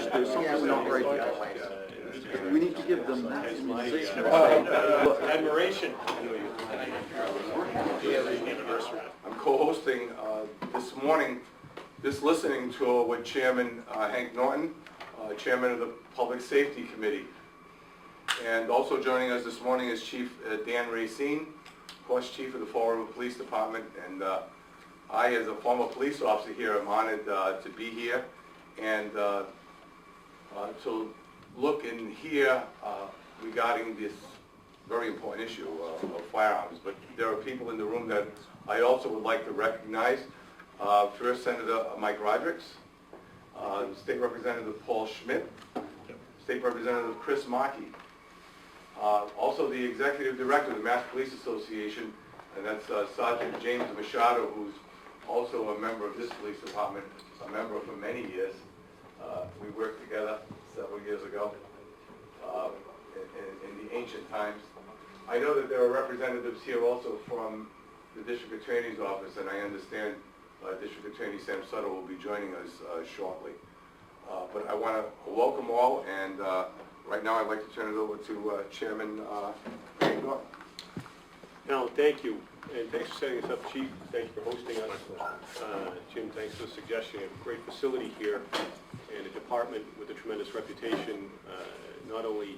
there's something not right here. We need to give them immunization. Admiration. I'm co-hosting this morning this listening tour with Chairman Hank Naughton, Chairman of the Public Safety Committee. And also joining us this morning is Chief Dan Racine, of course, Chief of the Fall River Police Department. And I, as a former police officer here, am honored to be here and to look and hear regarding this very important issue of firearms. But there are people in the room that I also would like to recognize. First, Senator Mike Rodrigues, State Representative Paul Schmidt, State Representative Chris Markey, also the Executive Director of the Mass Police Association, and that's Sergeant James Machado, who's also a member of this police department, a member for many years. We worked together several years ago in the ancient times. I know that there are representatives here also from the District Attorney's Office, and I understand District Attorney Sam Sutter will be joining us shortly. But I want to welcome all, and right now I'd like to turn it over to Chairman Harold Naughton. Alan, thank you, and thanks for setting us up, Chief. Thanks for hosting us. Jim, thanks for the suggestion. You have a great facility here and a department with a tremendous reputation, not only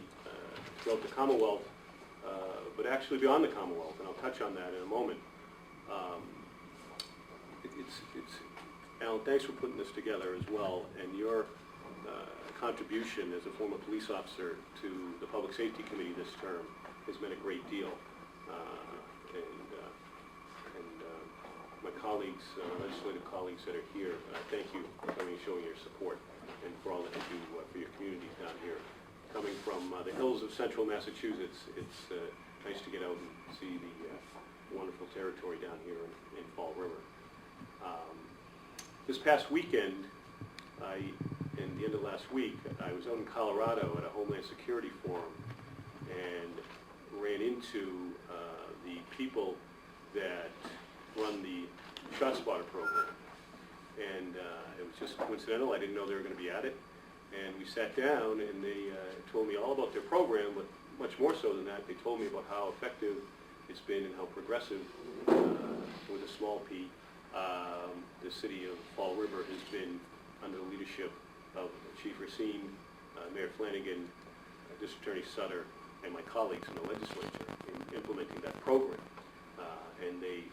throughout the Commonwealth, but actually beyond the Commonwealth, and I'll touch on that in a moment. Alan, thanks for putting this together as well, and your contribution as a former police officer to the Public Safety Committee this term has meant a great deal. My colleagues, legislative colleagues that are here, thank you for coming and showing your support and for all that you do for your communities down here. Coming from the hills of central Massachusetts, it's nice to get out and see the wonderful territory down here in Fall River. This past weekend, in the end of last week, I was out in Colorado at a Homeland Security Forum and ran into the people that run the ShotSpotter program. And it was just coincidental. I didn't know they were going to be at it. And we sat down and they told me all about their program, but much more so than that, they told me about how effective it's been and how progressive, with a small p, the city of Fall River has been under the leadership of Chief Racine, Mayor Flanagan, District Attorney Sutter, and my colleagues in the legislature in implementing that program. And they,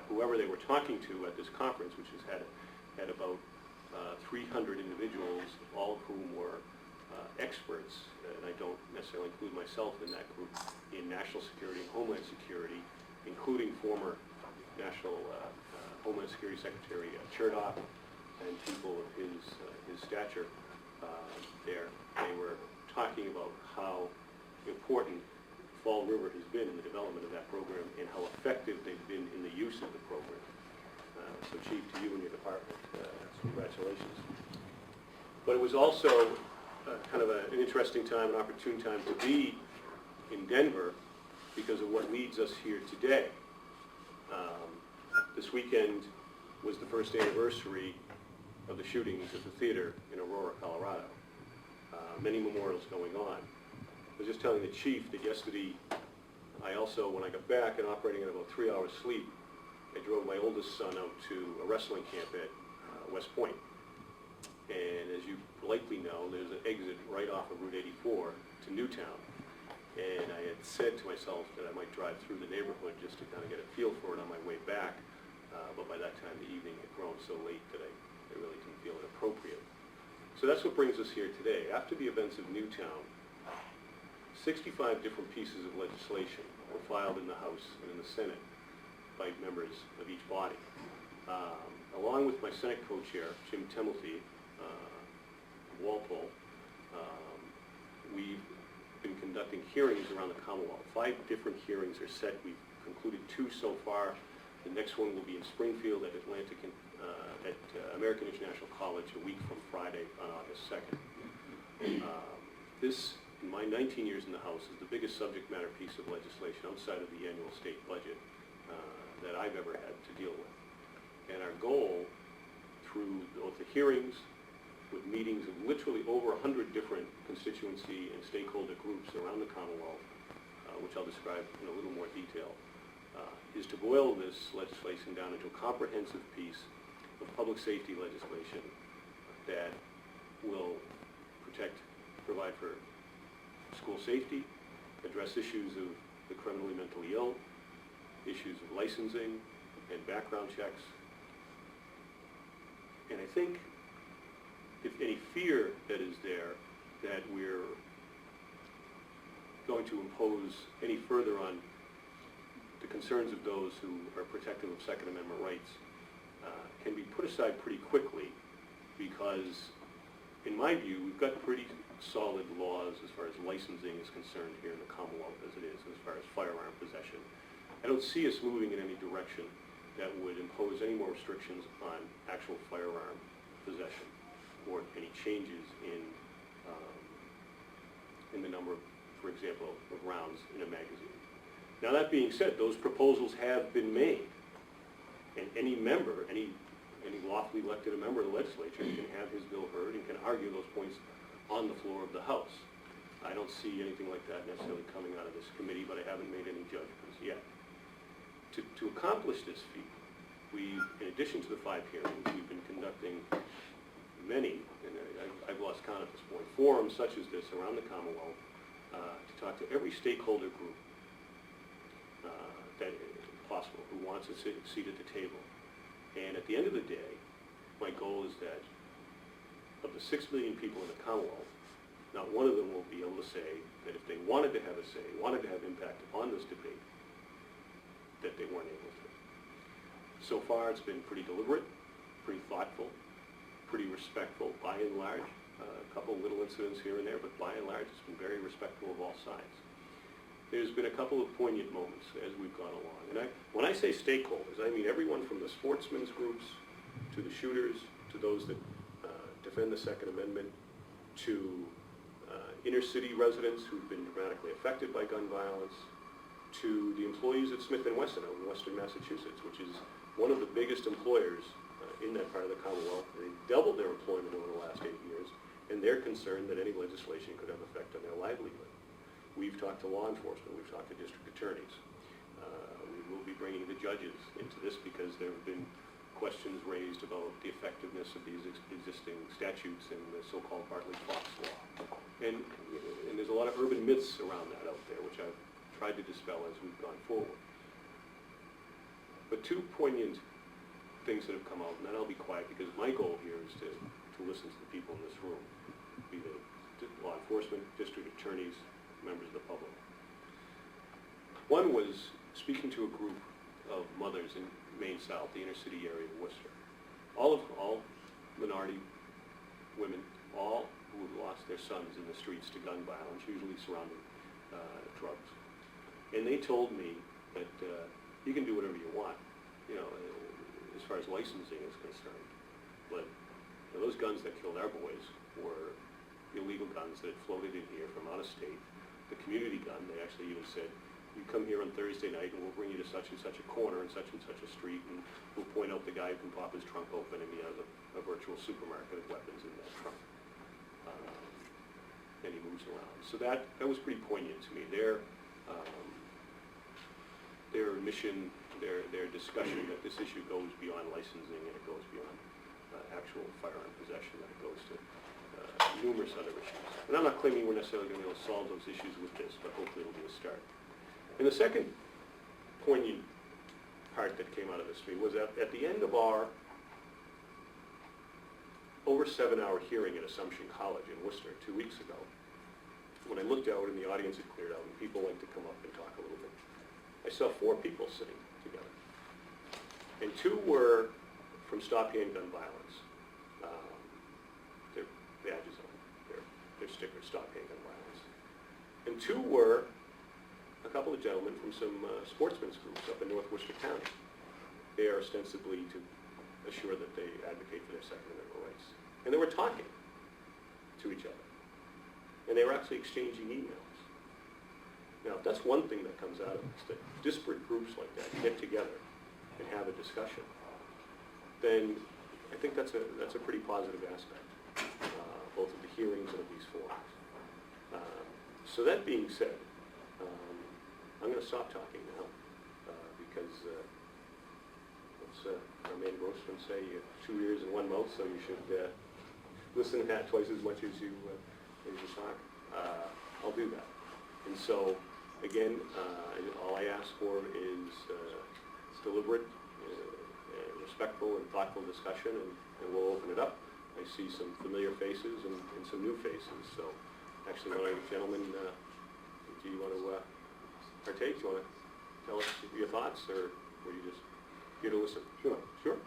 whoever they were talking to at this conference, which has had about 300 individuals, all of whom were experts, and I don't necessarily include myself in that group, in national security and homeland security, including former National Homeland Security Secretary Chertoff and people of his stature there. They were talking about how important Fall River has been in the development of that program and how effective they've been in the use of the program. So Chief, to you and your department, congratulations. But it was also kind of an interesting time, an opportune time to be in Denver because of what leads us here today. This weekend was the first anniversary of the shootings at the theater in Aurora, Colorado. Many memorials going on. I was just telling the Chief that yesterday, I also, when I got back and operating at about 3 hours sleep, I drove my oldest son out to a wrestling camp at West Point. And as you likely know, there's an exit right off of Route 84 to Newtown. And I had said to myself that I might drive through the neighborhood just to kind of get a feel for it on my way back. But by that time, the evening had grown so late that I really didn't feel it appropriate. So that's what brings us here today. After the events of Newtown, 65 different pieces of legislation were filed in the House and in the Senate by members of each body. Along with my Senate co-chair, Jim Temmelty, Walpole, we've been conducting hearings around the Commonwealth. 5 different hearings are set. We've concluded 2 so far. The next one will be in Springfield at American International College a week from Friday on August 2nd. This, in my 19 years in the House, is the biggest subject matter piece of legislation outside of the annual state budget that I've ever had to deal with. And our goal, through both the hearings with meetings of literally over 100 different constituency and stakeholder groups around the Commonwealth, which I'll describe in a little more detail, is to boil this legislation down into a comprehensive piece of public safety legislation that will provide for school safety, address issues of the criminally mentally ill, issues of licensing and background checks. And I think if any fear that is there that we're going to impose any further on the concerns of those who are protective of Second Amendment rights can be put aside pretty quickly, because in my view we've got pretty solid laws as far as licensing is concerned here in the Commonwealth as it is as far as firearm possession. I don't see us moving in any direction that would impose any more restrictions on actual firearm possession or any changes in the number of, for example, of rounds in a magazine. Now that being said, those proposals have been made, and any member, any lawfully elected member of the legislature can have his bill heard and can argue those points on the floor of the House. I don't see anything like that necessarily coming out of this committee, but I haven't made any judgments yet. To accomplish this feat, in addition to the 5 hearings, we've been conducting many, and I've lost count at this point, forums such as this around the Commonwealth to talk to every stakeholder group that is possible who wants a seat at the table. And at the end of the day, my goal is that of the 6 million people in the Commonwealth, not one of them will be able to say that if they wanted to have a say, wanted to have impact upon this debate, that they weren't able to. So far, it's been pretty deliberate, pretty thoughtful, pretty respectful by and large. A couple of little incidents here and there, but by and large, it's been very respectful of all sides. There's been a couple of poignant moments as we've gone along. And when I say stakeholders, I mean everyone from the sportsmen's groups to the shooters, to those that defend the Second Amendment, to inner city residents who've been dramatically affected by gun violence, to the employees at Smith & Wesson out in Western Massachusetts, which is one of the biggest employers in that part of the Commonwealth. They doubled their employment over the last 8 years, and they're concerned that any legislation could have effect on their livelihood. We've talked to law enforcement, we've talked to district attorneys. We will be bringing the judges into this because there have been questions raised about the effectiveness of these existing statutes and the so-called Bartley-Fox law. And there's a lot of urban myths around that out there, which I've tried to dispel as we've gone forward. But 2 poignant things that have come out, and then I'll be quiet because my goal here is to listen to the people in this room, be the law enforcement, district attorneys, members of the public. One was speaking to a group of mothers in Maine South, the inner city area of Worcester. All minority women, all who have lost their sons in the streets to gun violence, usually surrounding drugs. And they told me that you can do whatever you want, as far as licensing is concerned. But those guns that killed our boys were illegal guns that had floated in here from out of state. The community gun, they actually even said, you come here on Thursday night and we'll bring you to such and such a corner and such a street, and we'll point out the guy who can pop his trunk open and he has a virtual supermarket of weapons in that trunk. And he moves around. So that was pretty poignant to me. Their mission, their discussion that this issue goes beyond licensing and it goes beyond actual firearm possession, that it goes to numerous other issues. And I'm not claiming we're necessarily going to be able to solve those issues with this, but hopefully it'll be a start. And the second poignant part that came out of this to me was at the end of our over 7-hour hearing at Assumption College in Worcester 2 weeks ago, when I looked out and the audience had cleared out and people like to come up and talk a little bit, I saw 4 people sitting together. And 2 were from Stop Handgun Violence. Their badges on their stickers, Stop Handgun Violence. And 2 were a couple of gentlemen from some sportsmen's groups up in North Worcester County. They are ostensibly to assure that they advocate for their Second Amendment rights. And they were talking to each other. And they were actually exchanging emails. Now, if that's one thing that comes out of this, that disparate groups like that get together and have a discussion, then I think that's a pretty positive aspect. hearings and at these forums. So that being said, I'm going to stop talking now because our man Grossman say 2 ears and 1 mouth, so you should listen to that twice as much as you talk. I'll do that. And so, again, all I ask for is deliberate, respectful, and thoughtful discussion, and we'll open it up. I see some familiar faces and some new faces. So, actually, one of you gentlemen, do you want to partake? Do you want to tell us your thoughts, or were you just here to listen? Sure. Sure.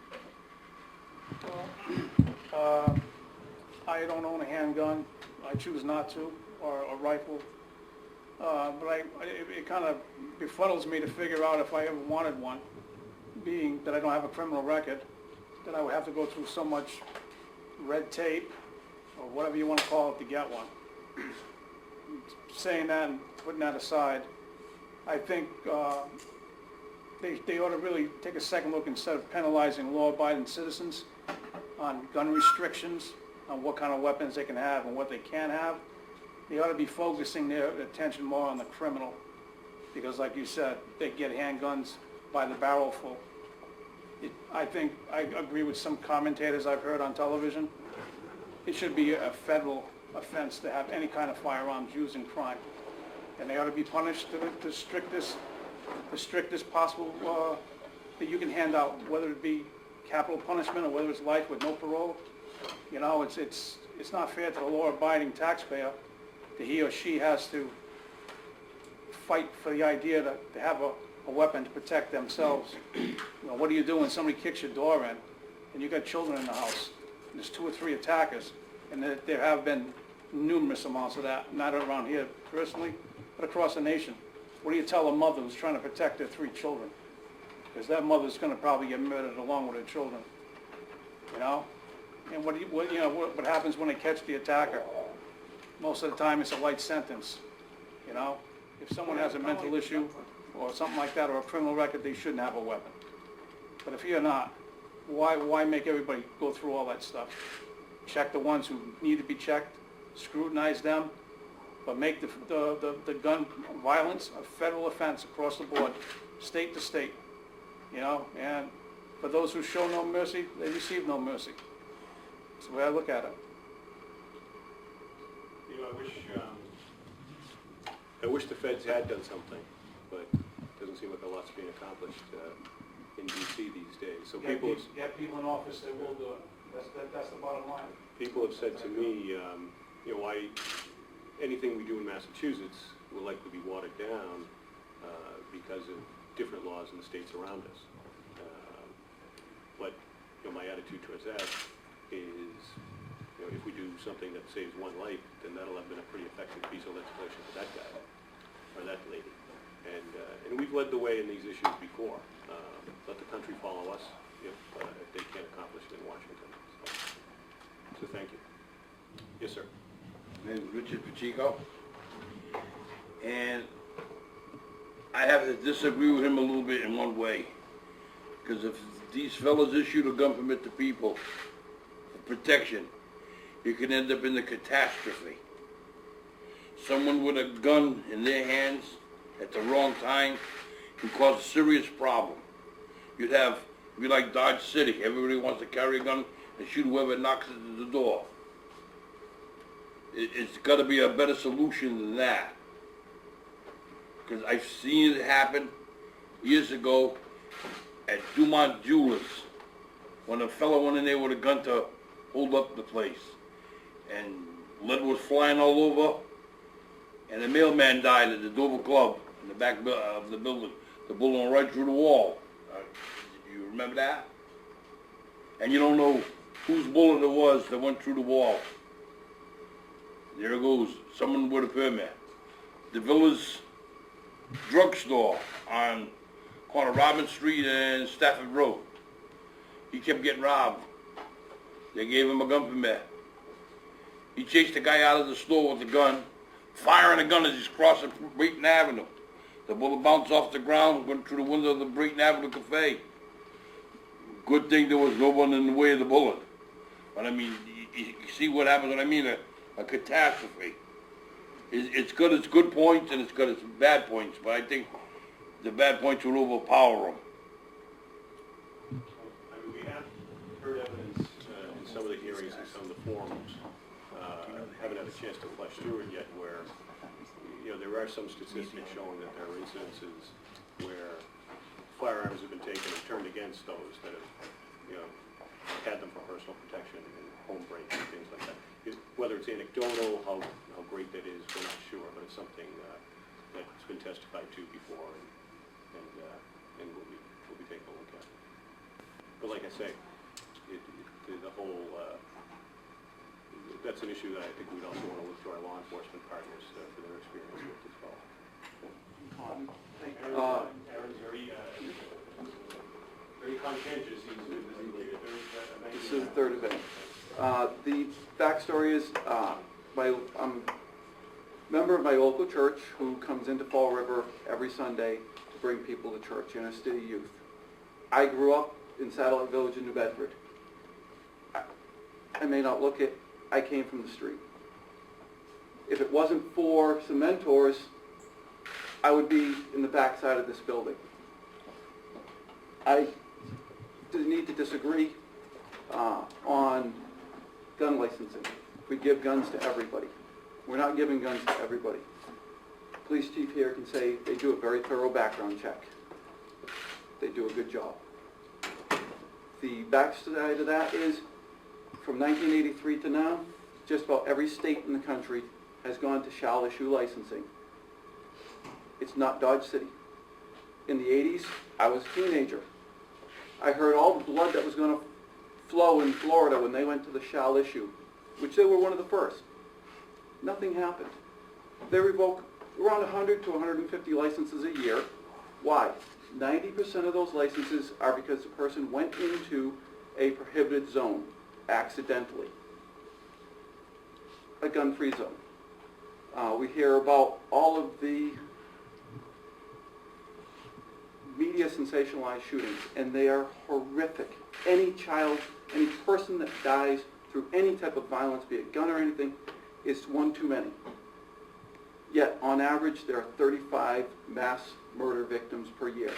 I don't own a handgun. I choose not to, or a rifle. But it kind of befuddles me to figure out if I ever wanted one, being that I don't have a criminal record, that I would have to go through so much red tape, or whatever you want to call it, to get one. Saying that and putting that aside, I think they ought to really take a second look, instead of penalizing law-abiding citizens on gun restrictions, on what kind of weapons they can have and what they can't have. They ought to be focusing their attention more on the criminal, because like you said, they get handguns by the barrel full. I think I agree with some commentators I've heard on television. It should be a federal offense to have any kind of firearms used in crime, and they ought to be punished to the strictest possible that you can hand out, whether it be capital punishment or whether it's life with no parole. You know, it's not fair to the law-abiding taxpayer that he or she has to fight for the idea to have a weapon to protect themselves. You know, what do you do when somebody kicks your door in and you've got children in the house, and there's 2 or 3 attackers, and there have been numerous amounts of that, not around here personally, but across the nation. What do you tell a mother who's trying to protect their 3 children? Because that mother's going to probably get murdered along with her children, you know? And what happens when they catch the attacker? Most of the time it's a light sentence, you know? If someone has a mental issue or something like that, or a criminal record, they shouldn't have a weapon. But if you're not, why make everybody go through all that stuff? Check the ones who need to be checked, scrutinize them, but make the gun violence a federal offense across the board, state to state, you know? And for those who show no mercy, they receive no mercy. That's the way I look at it. You know, I wish the feds had done something, but it doesn't seem like a lot's being accomplished in D.C. these days. So people Get people in office that will do it. That's the bottom line. People have said to me, you know, why anything we do in Massachusetts will likely be watered down because of different laws in the states around us. But you know, my attitude towards that is, you know, if we do something that saves 1 life, then that'll have been a pretty effective piece of legislation for that guy or that lady. And we've led the way in these issues before. Let the country follow us if they can't accomplish it in Washington. So thank you. Yes, sir. My name is Richard Pacheco, and I have to disagree with him a little bit in one way, because if these fellas issued a gun permit to people for protection, you can end up in a catastrophe. Someone with a gun in their hands at the wrong time can cause a serious problem. You'd have, it'd be like Dodge City. Everybody wants to carry a gun and shoot whoever knocks at the door. It's got to be a better solution than that. Because I've seen it happen years ago at Dumont Jewelers, when a fellow went in there with a gun to hold up the place. And lead was flying all over, and the mailman died at the Dover Club in the back of the building. The bullet went right through the wall. You remember that? And you don't know whose bullet it was that went through the wall. There goes someone with a permit. The Villas drugstore on corner Robin Street and Stafford Road. He kept getting robbed. They gave him a gun permit. He chased the guy out of the store with the gun, firing a gun as he's crossing Brayton Avenue. The bullet bounced off the ground, went through the window of the Brayton Avenue Cafe. Good thing there was no one in the way of the bullet. But I mean, you see what happens when I mean a a catastrophe. It's got its good points and it's got its bad points, but I think the bad points will overpower them. I mean, we have heard evidence in some of the hearings and some of the forums. Haven't had a chance to flesh through it yet where, you know, there are some statistics showing that there are incidences where firearms have been taken and turned against those that have, you know, had them for personal protection and home breaks and things like that. Whether it's anecdotal, how great that is, we're not sure, but it's something that's been testified to before and we'll be taking a look at. But like I say, the whole, that's an issue that I think we'd also want to look to our law enforcement partners for their experience with as well. Aaron's very conscientious. This is the third event. The backstory is, I'm a member of my local church who comes into Fall River every Sunday to bring people to church, Inner City Youth. I grew up in Satellite Village in New Bedford. I may not look it, I came from the street. If it wasn't for some mentors, I would be in the backside of this building. I need to disagree on gun licensing. We give guns to everybody. We're not giving guns to everybody. Police chief here can say they do a very thorough background check. They do a good job. The backside of that is, from 1983 to now, just about every state in the country has gone to shall issue licensing. It's not Dodge City. In the 80s, I was a teenager. I heard all the blood that was going to flow in Florida when they went to the shall issue, which they were one of the first. Nothing happened. They revoke around 100 to 150 licenses a year. Why? 90% of those licenses are because the person went into a prohibited zone accidentally. A gun-free zone. We hear about all of the media sensationalized shootings, and they are horrific. Any child, any person that dies through any type of violence, be it gun or anything, is one too many. Yet, on average, there are 35 mass murder victims per year.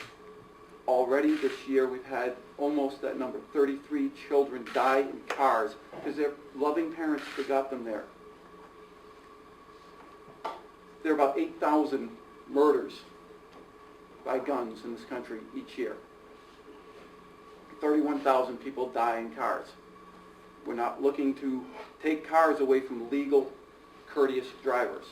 Already this year, we've had almost that number, 33 children die in cars because their loving parents forgot them there. There are about 8,000 murders by guns in this country each year. 31,000 people die in cars. We're not looking to take cars away from legal, courteous drivers.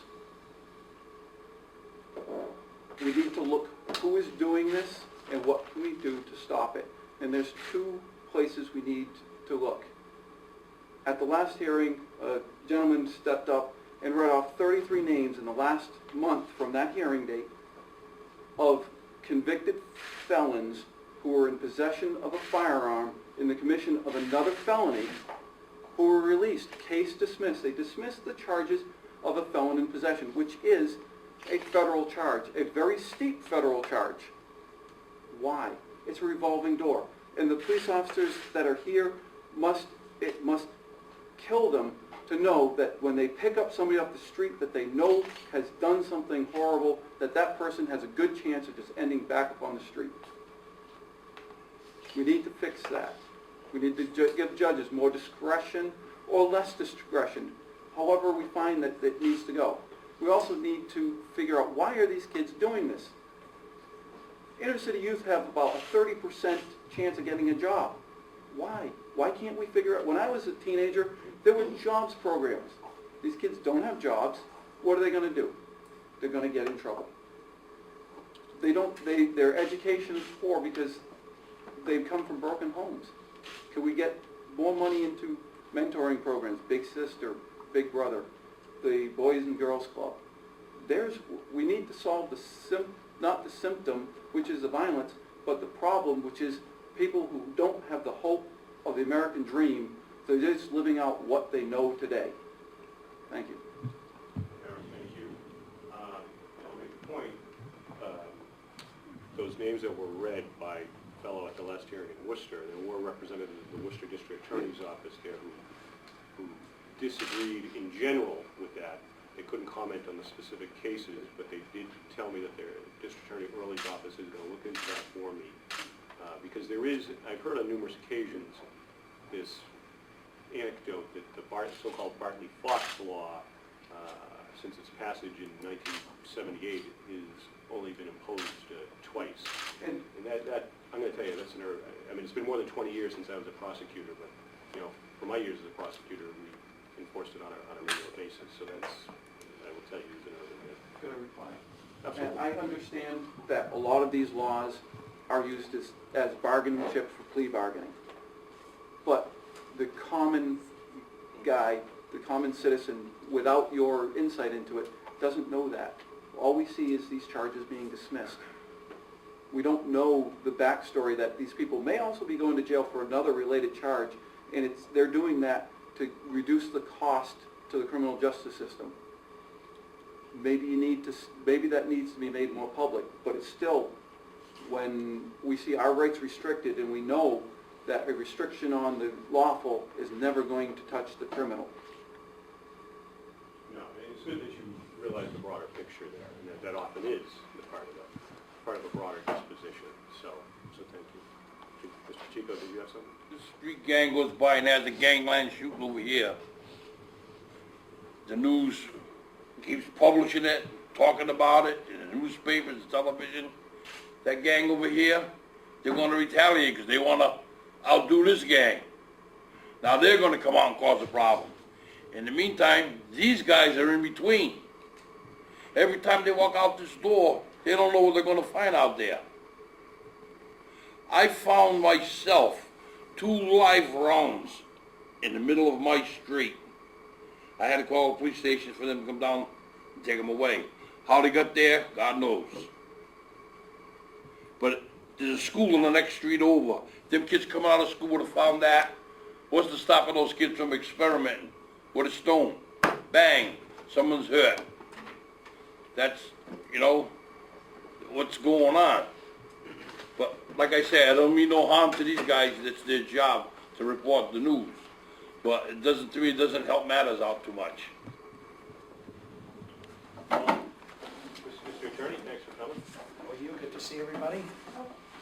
We need to look who is doing this and what can we do to stop it. And there's two places we need to look. At the last hearing, a gentleman stepped up and read off 33 names in the last month from that hearing date of convicted felons who were in possession of a firearm in the commission of another felony who were released, case dismissed. They dismissed the charges of a felon in possession, which is a federal charge, a very steep federal charge. Why? It's a revolving door. And the police officers that are here it must kill them to know that when they pick up somebody off the street that they know has done something horrible, that person has a good chance of just ending back up on the street. We need to fix that. We need to give judges more discretion or less discretion, however we find that it needs to go. We also need to figure out, why are these kids doing this? Inner city youth have about a 30% chance of getting a job. Why? Why can't we figure out? When I was a teenager, there were jobs programs. These kids don't have jobs. What are they going to do? They're going to get in trouble. Their education is poor because they've come from broken homes. Can we get more money into mentoring programs, Big Sister, Big Brother, the Boys and Girls Club? We need to solve not the symptom, which is the violence, but the problem, which is people who don't have the hope of the American dream. They're just living out what they know today. Thank you. Aaron, thank you. I'll make a point. Those names that were read by a fellow at the last hearing in Worcester, there were representatives of the Worcester District Attorney's Office there who disagreed in general with that. They couldn't comment on the specific cases, but they did tell me that their District Attorney Early's office is going to look into that for me. Because there is, I've heard on numerous occasions, this anecdote that the so-called Bartley-Fox law, since its passage in 1978, has only been imposed twice. And And that, I'm going to tell you, that's I mean, it's been more than 20 years since I was a prosecutor, but, you know, for my years as a prosecutor, we enforced it on a regular basis, so that's, I will tell you, is another myth. Good reply. Absolutely. And I understand that a lot of these laws are used as bargaining chip for plea bargaining. But the common guy, the common citizen, without your insight into it, doesn't know that. All we see is these charges being dismissed. We don't know the backstory that these people may also be going to jail for another related charge, and they're doing that to reduce the cost to the criminal justice system. Maybe that needs to be made more public, but it's still, when we see our rights restricted and we know that a restriction on the lawful is never going to touch the criminal. No, it's good that you realize the broader picture there, and that often is the part of a broader disposition, so thank you. Mr. Pacheco, did you have something? The street gang goes by and has a gangland shooting over here. The news keeps publishing it, talking about it in the newspapers, television. That gang over here, they're going to retaliate because they want to outdo this gang. Now they're going to come out and cause a problem. In the meantime, these guys are in between. Every time they walk out this door, they don't know what they're going to find out there. I found myself 2 live rounds in the middle of my street. I had to call the police station for them to come down and take them away. How they got there, God knows. But there's a school on the next street over. Them kids coming out of school would have found that. What's to stop those kids from experimenting with a stone? Bang, someone's hurt. That's, what's going on. But like I said, I don't mean no harm to these guys. It's their job to report the news. But it doesn't, to me, it doesn't help matters out too much. Mr. Attorney, thanks for coming. How are you? Good to see everybody.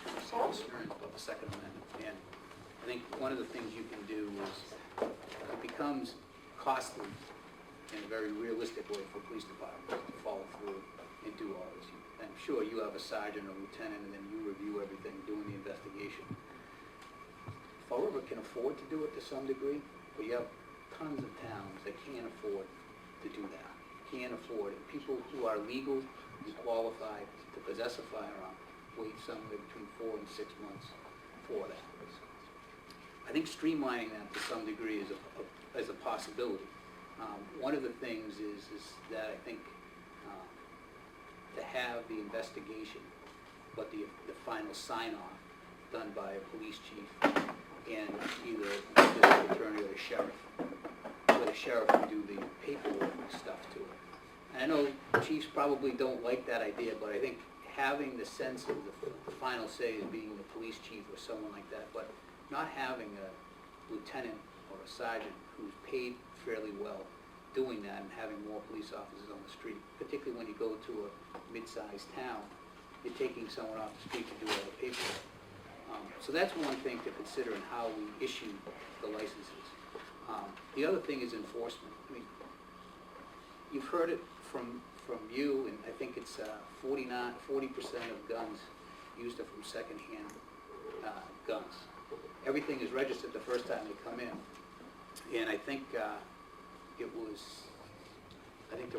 Concerns about the Second Amendment, and I think one of the things you can do is, it becomes costly in a very realistic way for police departments to follow through and do all this. I'm sure you have a sergeant or lieutenant, and then you review everything, doing the investigation. Fall River can afford to do it to some degree, but you have tons of towns that can't afford to do that. Can't afford it. People who are legal and qualified to possess a firearm wait somewhere between 4 and 6 months for that. I think streamlining that to some degree is a possibility. One of the things is that I think to have the investigation, but the final sign-off done by a police chief and either the district attorney or the sheriff, where the sheriff can do the paperwork and stuff to it. And I know chiefs probably don't like that idea, but I think having the sense of the final say as being the police chief or someone like that, but not having a lieutenant or a sergeant who's paid fairly well doing that and having more police officers on the street, particularly when you go to a mid-sized town, you're taking someone off the street to do all the paperwork. So that's one thing to consider in how we issue the licenses. The other thing is enforcement. I mean, you've heard it from you, and I think it's 40% of guns used are from secondhand guns. Everything is registered the first time they come in, and I think there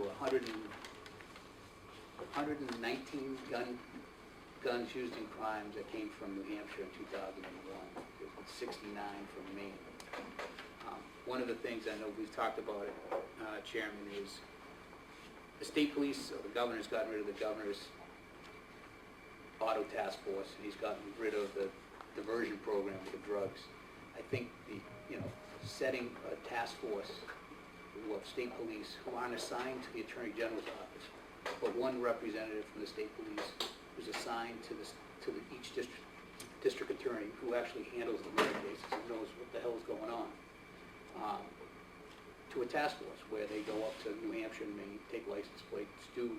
were 119 guns used in crimes that came from New Hampshire in 2001. There was 69 from Maine. One of the things I know we've talked about it, Chairman, is the state police, or the governor's gotten rid of the governor's auto task force, and he's gotten rid of the diversion program for drugs. I think setting a task force of state police who aren't assigned to the Attorney General's office, but one representative from the state police who's assigned to each district attorney who actually handles the murder cases and knows what the hell is going on. to a task force where they go up to New Hampshire and Maine, take license plates, do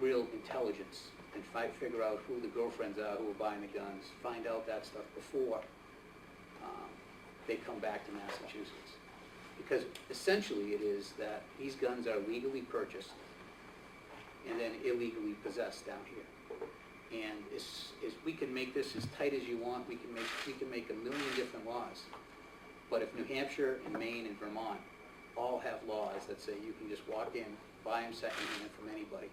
real intelligence, and figure out who the girlfriends are who are buying the guns, find out that stuff before they come back to Massachusetts. Because essentially it is that these guns are legally purchased and then illegally possessed down here. And we can make this as tight as you want, we can make a million different laws. But if New Hampshire and Maine and Vermont all have laws that say you can just walk in, buy them secondhand from anybody,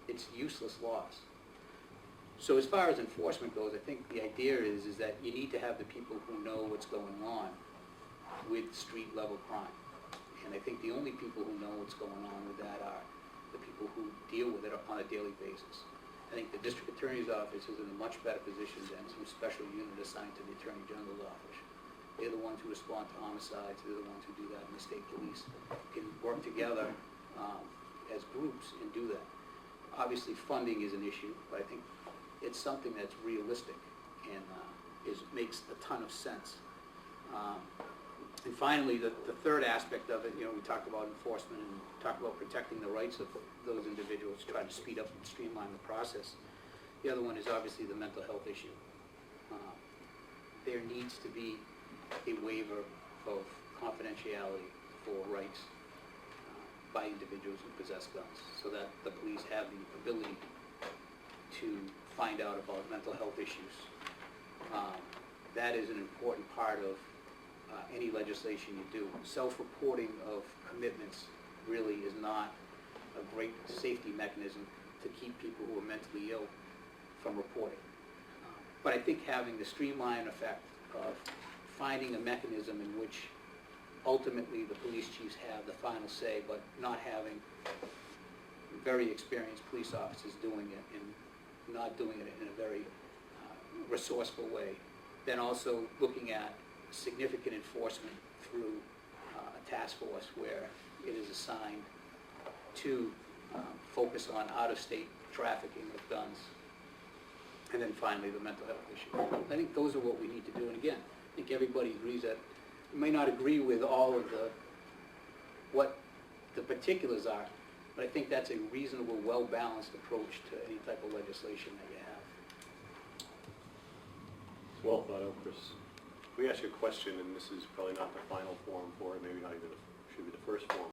it's useless laws. So as far as enforcement goes, I think the idea is that you need to have the people who know what's going on with street level crime. And I think the only people who know what's going on with that are the people who deal with it on a daily basis. I think the district attorney's office is in a much better position than some special unit assigned to the attorney general's office. They're the ones who respond to homicides, they're the ones who do that, and the state police can work together as groups and do that. Obviously, funding is an issue, but I think it's something that's realistic and makes a ton of sense. And finally, the third aspect of it, we talked about enforcement and talked about protecting the rights of those individuals, trying to speed up and streamline the process. The other one is obviously the mental health issue. There needs to be a waiver of confidentiality for rights by individuals who possess guns, so that the police have the ability to find out about mental health issues. That is an important part of any legislation you do. Self-reporting of commitments really is not a great safety mechanism to keep people who are mentally ill from reporting. But I think having the streamline effect of finding a mechanism in which ultimately the police chiefs have the final say, but not having very experienced police officers doing it and not doing it in a very resourceful way. Then also looking at significant enforcement through a task force where it is assigned to focus on out-of-state trafficking of guns. And then finally, the mental health issue. I think those are what we need to do. And again, I think everybody agrees that you may not agree with all of what the particulars are, but I think that's a reasonable, well-balanced approach to any type of legislation that you have. Well thought out, Chris. We ask you a question, and this is probably not the final form for it, maybe not even should be the first form.